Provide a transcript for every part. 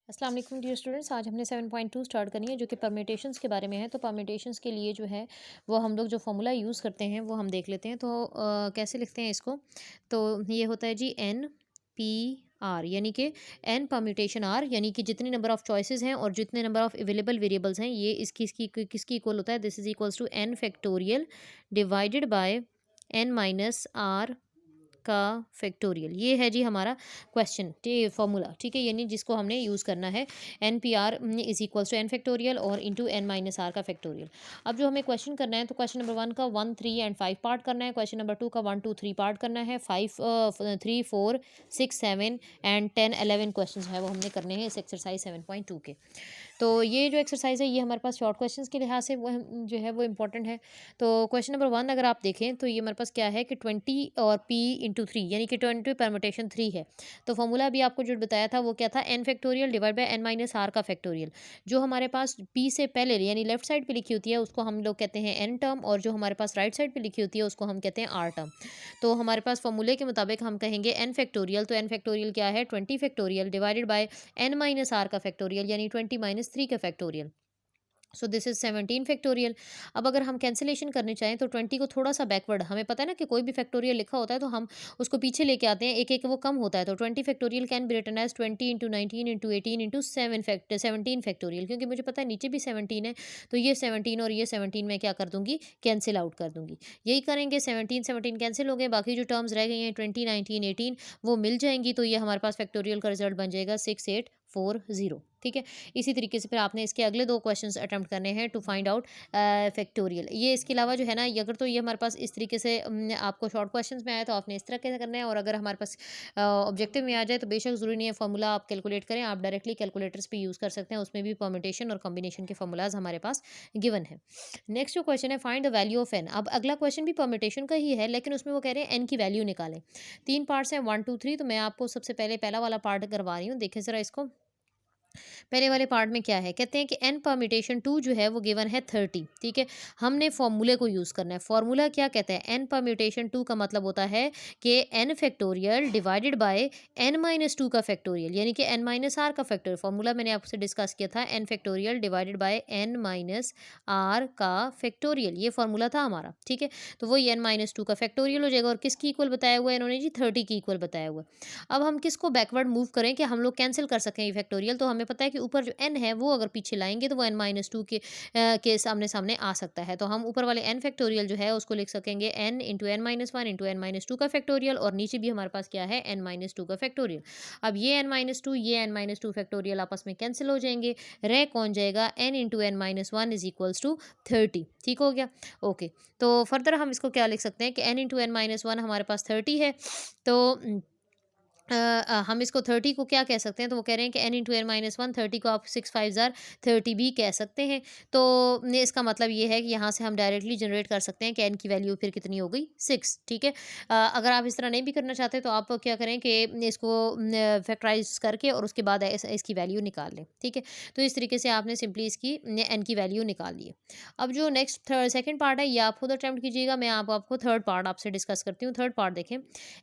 अस्सलाम वालेकुम dear students. आज हमने 7.2 स्टार्ट करनी है जो कि परम्यूटेशंस के बारे में है। तो परम्यूटेशंस के लिए जो है वो हम लोग जो फॉर्मूला यूज़ करते हैं वो हम देख लेते हैं। तो कैसे लिखते हैं इसको। तो ये होता है जी एन पी आर, यानी कि एन परम्यूटेशन आर, यानी कि जितने नंबर ऑफ चॉइसेस हैं और जितने नंबर ऑफ अवेलेबल वेरिएबल्स हैं ये इसकी किसकी इक्वल होता है। This is equals to N factorial divided by N minus R का फैक्टोरियल। ये है जी हमारा क्वेश्चन फॉर्मूला, ठीक है, यानी जिसको हमने यूज़ करना है N P R is equals to N factorial और इंटू एन माइनस आर का फैक्टोरियल। अब जो हमें क्वेश्चन करना है तो क्वेश्चन नंबर 1 का 1 3 एंड 5 पार्ट करना है। क्वेश्चन नंबर 2 का 1 2 3 पार्ट करना है। 3 4 6 7 एंड 10 11 क्वेश्चन है वो हमने करने हैं इस एक्सरसाइज 7.2 के। तो ये जो एक्सरसाइज है ये हमारे पास शॉर्ट क्वेश्चंस के लिहाज से वो जो है वो इंपॉर्टेंट है। तो क्वेश्चन नंबर 1 अगर आप देखें तो ये हमारे पास क्या है कि 20 और p इंटू 3 यानी कि 20 परमुटेशन 3 है। तो फॉर्मूला अभी आपको जो बताया था वो क्या था, N factorial divide by N minus R का फैक्टोरियल। जो हमारे पास p से पहले यानी लेफ्ट साइड पे लिखी होती है उसको हम लोग कहते हैं एन टर्म, और जो हमारे पास राइट साइड पे लिखी होती है उसको हम कहते हैं आर टर्म। तो हमारे पास फॉर्मूले के मुताबिक हम कहेंगे एन फैक्टोरियल, तो एन फैक्टोरियल क्या है 20 factorial divided by N minus R का फैक्टोरियल यानी 20 माइनस 3 का factorial. So this is 17 factorial. अब अगर हम कैंसिलेशन करने चाहें तो 20 को थोड़ा सा बैकवर्ड, हमें पता है ना कि कोई भी फैक्टोरियल लिखा होता है तो हम उसको पीछे लेके आते हैं, एक एक वो कम होता है। तो 20 factorial can be written as 20 into 19 into 18 into 17 factorial, क्योंकि मुझे पता है नीचे भी 17 है। तो ये 17 और ये 17 मैं क्या कर दूंगी, कैंसिल आउट कर दूंगी। यही करेंगे, 17 17 कैंसिल हो गए, बाकी जो टर्म्स रह गई हैं 20 19 18 वो मिल जाएंगी। तो ये हमारे पास फैक्टोरियल का रिजल्ट बन जाएगा 6840, ठीक है। इसी तरीके से फिर आपने इसके अगले 2 क्वेश्चंस अटेम्प्ट करने हैं टू फाइंड आउट फैक्टोरियल। ये इसके अलावा जो है ना, ये अगर तो ये हमारे पास इस तरीके से आपको शॉर्ट क्वेश्चंस में आया तो आपने इस तरह के करना है, और अगर हमारे पास ऑब्जेक्टिव में आ जाए तो बेशक ज़रूरी नहीं है फॉर्मूला आप कैलकुलेट करें, आप डायरेक्टली कैलकुलेटर्स पे यूज़ कर सकते हैं, उसमें भी परम्यूटेशन और कॉम्बिनेशन के फॉर्मूलाज हमारे पास गिवन है। नेक्स्ट जो क्वेश्चन है, find the value of N. अब अगला क्वेश्चन भी परम्यूटेशन का ही है, लेकिन उसमें वो कह रहे हैं एन की वैल्यू निकालें। 3 पार्ट्स हैं 1 2 3। तो मैं आपको सबसे पहले पहला वाला पार्ट करवा रही हूँ, देखें ज़रा इसको। पहले वाले पार्ट में क्या है, कहते हैं कि एन परम्यूटेशन 2 जो है वो गिवन है 30, ठीक है। हमने फॉर्मूले को यूज़ करना है। फॉर्मूला क्या कहता है, एन परम्यूटेशन 2 का मतलब होता है कि N factorial divided by N minus 2 का फैक्टोरियल, यानी कि एन माइनस आर का फैक्टोरियल। फॉर्मूला मैंने आपसे डिस्कस किया था, N factorial divided by N minus R का फैक्टोरियल, ये फॉर्मूला था हमारा, ठीक है। तो वही एन माइनस 2 का फैक्टोरियल हो जाएगा, और किसकी इक्वल बताया हुआ है इन्होंने जी, 30 की इक्वल बताया हुआ है। अब हम किसको बैकवर्ड मूव करें कि हम लोग कैंसिल कर सकें ये फैक्टोरियल। तो हमें पता है कि ऊपर जो n है वो अगर पीछे लाएंगे तो वो n माइनस 2 के सामने सामने आ सकता है। तो हम ऊपर वाले n फैक्टोरियल जो है उसको लिख सकेंगे n into N minus 1 into N minus 2 का फैक्टोरियल, और नीचे भी हमारे पास क्या है n माइनस 2 का फैक्टोरियल। अब ये n माइनस 2 ये n माइनस 2 फैक्टोरियल आपस में कैंसिल हो जाएंगे, रह कौन जाएगा, n into N minus 1 is equals to 30, ठीक हो गया। ओके, तो फर्दर हम इसको क्या लिख सकते हैं कि n इंटू एन माइनस 1 हमारे पास 30 है। तो हम इसको 30 को क्या कह सकते हैं, तो वो कह रहे हैं कि n इंटू एन माइनस 1, 30 को आप 6 5 ज़ार 30 भी कह सकते हैं। तो इसका मतलब ये है कि यहाँ से हम डायरेक्टली जनरेट कर सकते हैं कि n की वैल्यू फिर कितनी हो गई, 6, ठीक है। अगर आप इस तरह नहीं भी करना चाहते तो आप क्या करें कि इसको फैक्टराइज करके और उसके बाद इसकी वैल्यू निकाल लें, ठीक है। तो इस तरीके से आपने सिंपली इसकी n की वैल्यू निकाल ली है। अब जो नेक्स्ट सेकंड पार्ट है ये आप खुद अटेम्प्ट कीजिएगा, मैं आपको थर्ड पार्ट आपसे डिस्कस करती हूँ। थर्ड पार्ट देखें,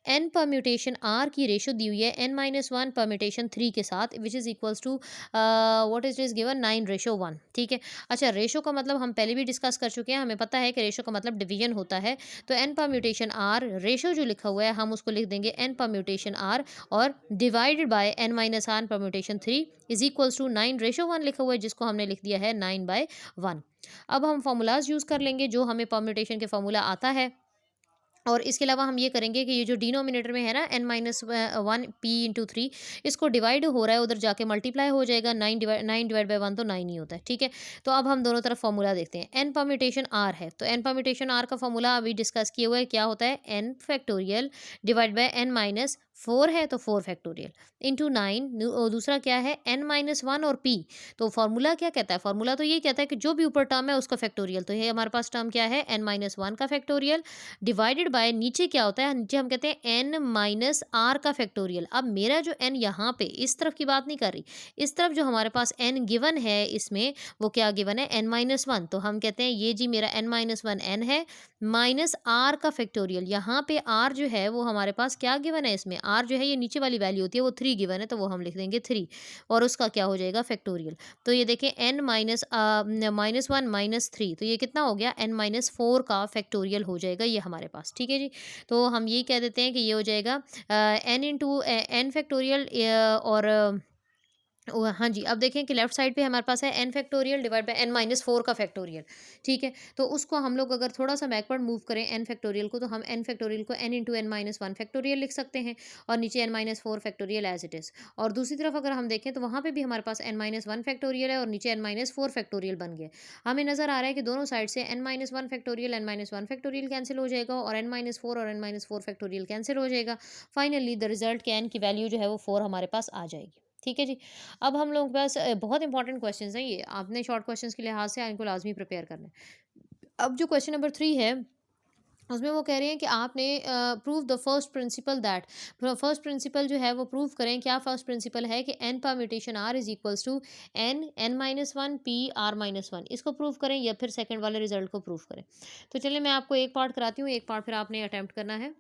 एन परम्यूटेशन आर की रेशो दी हुई है एन माइनस 1 परम्यूटेशन 3 के साथ, which is equals to what is given 9:1, ठीक है। अच्छा, रेशो का मतलब हम पहले भी डिस्कस कर चुके हैं, हमें पता है कि रेशो का मतलब डिवीजन होता है। तो एन परम्यूटेशन आर, रेशो जो लिखा हुआ है हम उसको लिख देंगे एन परम्यूटेशन आर, और divided by N minus R permutation 3 is equals to 9:1 लिखा हुआ है, जिसको हमने लिख दिया है 9/1। अब हम फॉर्मूलाज यूज़ कर लेंगे जो हमें परम्यूटेशन के फॉर्मूला आता है, और इसके अलावा हम ये करेंगे कि ये जो डिनोमिनेटर में है ना n माइनस 1 p इंटू 3, इसको डिवाइड हो रहा है उधर जाके मल्टीप्लाई हो जाएगा, 9 डिवाइड बाय 1 तो 9 ही होता है, ठीक है। तो अब हम दोनों तरफ फॉर्मूला देखते हैं। n परम्यूटेशन r है तो n परम्यूटेशन r का फॉर्मूला अभी डिस्कस किए हुए क्या होता है, n factorial divide by n minus 4 है तो 4 फैक्टोरियल इंटू 9, और दूसरा क्या है n माइनस 1 और p। तो फॉर्मूला क्या कहता है, फॉर्मूला तो ये कहता है कि जो भी ऊपर टर्म है उसका फैक्टोरियल। तो ये हमारे पास टर्म क्या है, n माइनस 1 का फैक्टोरियल डिवाइडेड बाय नीचे क्या होता है, नीचे हम कहते हैं n माइनस आर का फैक्टोरियल। अब मेरा जो n यहाँ पे इस तरफ की बात नहीं कर रही, इस तरफ जो हमारे पास n गिवन है इसमें वो क्या गिवन है, n माइनस 1। तो हम कहते हैं ये जी मेरा n माइनस 1 n है माइनस आर का फैक्टोरियल। यहाँ पे r जो है वो हमारे पास क्या गिवन है, इसमें आर जो है ये नीचे वाली वैल्यू होती है, वो 3 गिवन है, तो वो हम लिख देंगे 3 और उसका क्या हो जाएगा फैक्टोरियल। तो ये देखें n माइनस -1 -3 तो ये कितना हो गया n-4 का फैक्टोरियल हो जाएगा ये हमारे पास, ठीक है जी। तो हम यही कह देते हैं कि ये हो जाएगा n इंटू n फैक्टोरियल और हाँ जी, अब देखें कि लेफ्ट साइड पे हमारे पास है n factorial divide bye n-4 का फैक्टोरियल, ठीक है? तो उसको हम लोग अगर थोड़ा-सा बैकवर्ड मूव करें n फैक्टोरियल को, तो हम n फैक्टोरियल को n इंटू n-1 फैक्टोरियल लिख सकते हैं और नीचे n-4 factorial as it is. और दूसरी तरफ अगर हम देखें तो वहाँ पे भी हमारे पास n-1 फैक्टोरियल है और नीचे n-4 फैक्टोरियल बन गया। हमें नज़र आ रहा है कि दोनों साइड से n-1 factorial n-1 factorial cancel हो जाएगा और n-4 और n-4 फैक्टोरियल कैंसल हो जाएगा। फाइनली द रिज़ल्ट के n की वैल्यू जो है वो 4 हमारे पास आ जाएगी। ठीक है जी। अब हम लोग के पास बहुत इंपॉर्टेंट क्वेश्चंस हैं ये, आपने शॉर्ट क्वेश्चंस के लिहाज से इनको लाजमी प्रिपेयर करना है। अब जो क्वेश्चन नंबर 3 है, उसमें वो कह रहे हैं कि आपने prove the first principle that first principle जो है वो प्रूव करें। क्या फर्स्ट प्रिंसिपल है कि N permutation R is equals to n-1 p r-1, इसको प्रूव करें या फिर सेकंड वाले रिजल्ट को प्रूव करें। तो चलिए मैं आपको एक पार्ट कराती हूँ, एक पार्ट फिर आपने अटेम्प्ट करना है।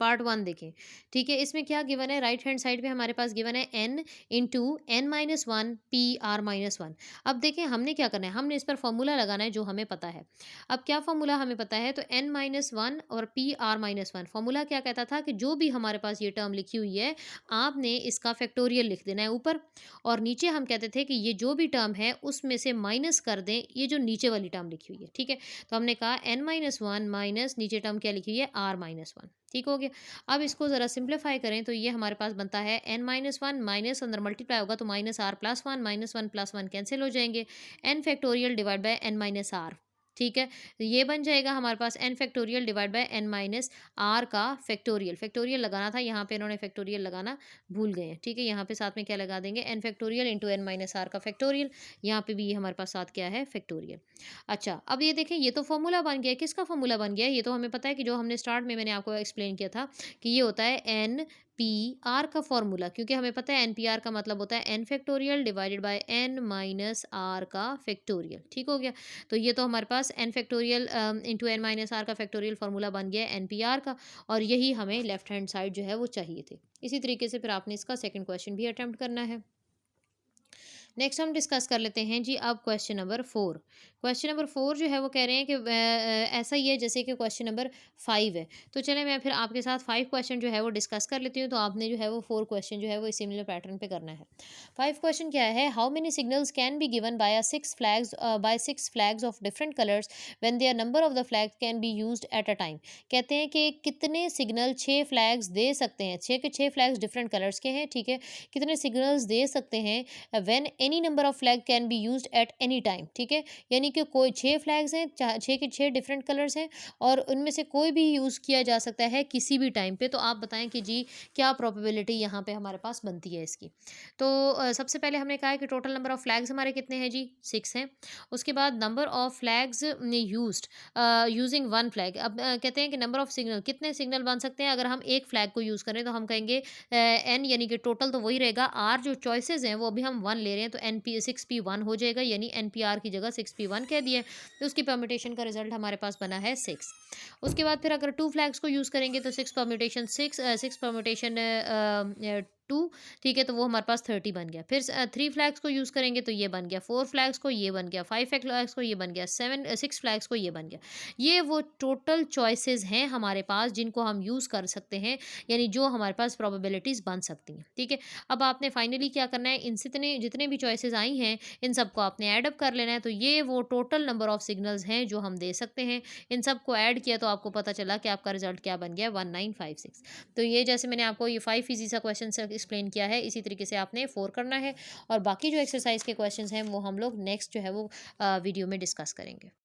पार्ट 1 देखें, ठीक है? इसमें क्या गिवन है, राइट हैंड साइड पे हमारे पास गिवन है n into n-1 p r-1। अब देखें हमने क्या करना है, हमने इस पर फॉर्मूला लगाना है जो हमें पता है। अब क्या फॉर्मूला हमें पता है, तो n-1 और p r-1 फॉर्मूला क्या कहता था कि जो भी हमारे पास ये टर्म लिखी हुई है, आपने इसका फैक्टोरियल लिख देना है ऊपर और नीचे हम कहते थे कि ये जो भी टर्म है उसमें से माइनस कर दें ये जो नीचे वाली टर्म लिखी हुई है, ठीक है? तो हमने कहा n-1 माइनस नीचे टर्म क्या लिखी हुई है r-1, ठीक हो गया। अब इसको ज़रा सिंप्लीफाई करें तो ये हमारे पास बनता है n-1 माइनस अंदर मल्टीप्लाई होगा तो minus R plus one, minus one plus one cancel हो जाएंगे, n factorial divide by n minus R, ठीक है? ये बन जाएगा हमारे पास n factorial divide by n minus R का फैक्टोरियल। फैक्टोरियल लगाना था, यहाँ पे इन्होंने फैक्टोरियल लगाना भूल गए हैं, ठीक है? यहाँ पे साथ में क्या लगा देंगे, n factorial into n minus R का फैक्टोरियल। यहाँ पे भी ये हमारे पास साथ क्या है, फैक्टोरियल। अच्छा, अब ये देखें ये तो फॉर्मूला बन गया, किसका फॉर्मूला बन गया, ये तो हमें पता है कि जो हमने स्टार्ट में मैंने आपको एक्सप्लेन किया था कि ये होता है एन पी आर का फॉर्मूला, क्योंकि हमें पता है एन पी आर का मतलब होता है N factorial divided by N minus R का फैक्टोरियल, ठीक हो गया। तो ये तो हमारे पास N factorial into N minus R का फैक्टोरियल फॉर्मूला बन गया एन पी आर का और यही हमें लेफ्ट हैंड साइड जो है वो चाहिए थे। इसी तरीके से फिर आपने इसका सेकंड क्वेश्चन भी अटेम्प्ट करना है। नेक्स्ट हम डिस्कस कर लेते हैं जी अब क्वेश्चन नंबर 4। क्वेश्चन नंबर 4 जो है वो कह रहे हैं कि ऐसा ही है जैसे कि क्वेश्चन नंबर 5 है। तो चलें मैं फिर आपके साथ 5 क्वेश्चन जो है वो डिस्कस कर लेती हूँ, तो आपने जो है वो 4 क्वेश्चन जो है वो सिमिलर पैटर्न पे करना है। 5 क्वेश्चन क्या है, how many signals can be given by six flags of different colours when their number of the flags can be used at a time. कहते हैं कि कितने सिग्नल 6 फ्लैग्स दे सकते हैं, 6 के 6 फ्लैग्स डिफरेंट कलर्स के हैं, ठीक है? कितने सिग्नल्स दे सकते हैं when any number of flag can be used at any time, ठीक है? यानी कि कोई 6 फ्लैग्स हैं, 6 के 6 डिफरेंट कलर्स हैं और उनमें से कोई भी यूज़ किया जा सकता है किसी भी टाइम पे। तो आप बताएं कि जी क्या प्रोबेबिलिटी यहाँ पे हमारे पास बनती है इसकी। तो सबसे पहले हमने कहा है कि टोटल नंबर ऑफ फ्लैग्स हमारे कितने हैं जी, 6 हैं। उसके बाद number of flags used using one flag. अब कहते हैं कि नंबर ऑफ सिग्नल, कितने सिग्नल बन सकते हैं अगर हम एक फ्लैग को यूज़ करें, तो हम कहेंगे एन यानी कि टोटल तो वही रहेगा, आर जो चॉइसेस हैं वो अभी हम 1 ले रहे हैं तो एन पी 6p1 हो जाएगा, यानी एन पी आर की जगह 6p1 कह दिया। तो उसकी परम्यूटेशन का रिजल्ट हमारे पास बना है 6। उसके बाद फिर अगर 2 फ्लैग्स को यूज़ करेंगे तो 6 परम्यूटेशन 6 परम्यूटेशन 2, ठीक है? तो वो हमारे पास 30 बन गया। फिर 3 फ्लैग्स को यूज़ करेंगे तो ये बन गया, 4 फ्लैग्स को ये बन गया, 5 फ्लैग्स को ये बन गया, 6 फ्लैग्स को ये बन गया। ये वो टोटल चॉइसेस हैं हमारे पास जिनको हम यूज़ कर सकते हैं, यानी जो हमारे पास प्रोबेबिलिटीज़ बन सकती हैं, ठीक है? अब आपने फाइनली क्या करना है, इन जितने भी चॉइसेस आई हैं इन सबको आपने ऐड अप कर लेना है। तो ये वो टोटल नंबर ऑफ सिग्नल्स हैं जो हम दे सकते हैं। इन सबको ऐड किया तो आपको पता चला कि आपका रिजल्ट क्या बन गया, 1956। तो ये जैसे मैंने आपको ये 5 इजी सा क्वेश्चन एक्सप्लेन किया है, इसी तरीके से आपने 4 करना है और बाकी जो एक्सरसाइज के क्वेश्चंस हैं वो हम लोग नेक्स्ट जो है वो वीडियो में डिस्कस करेंगे।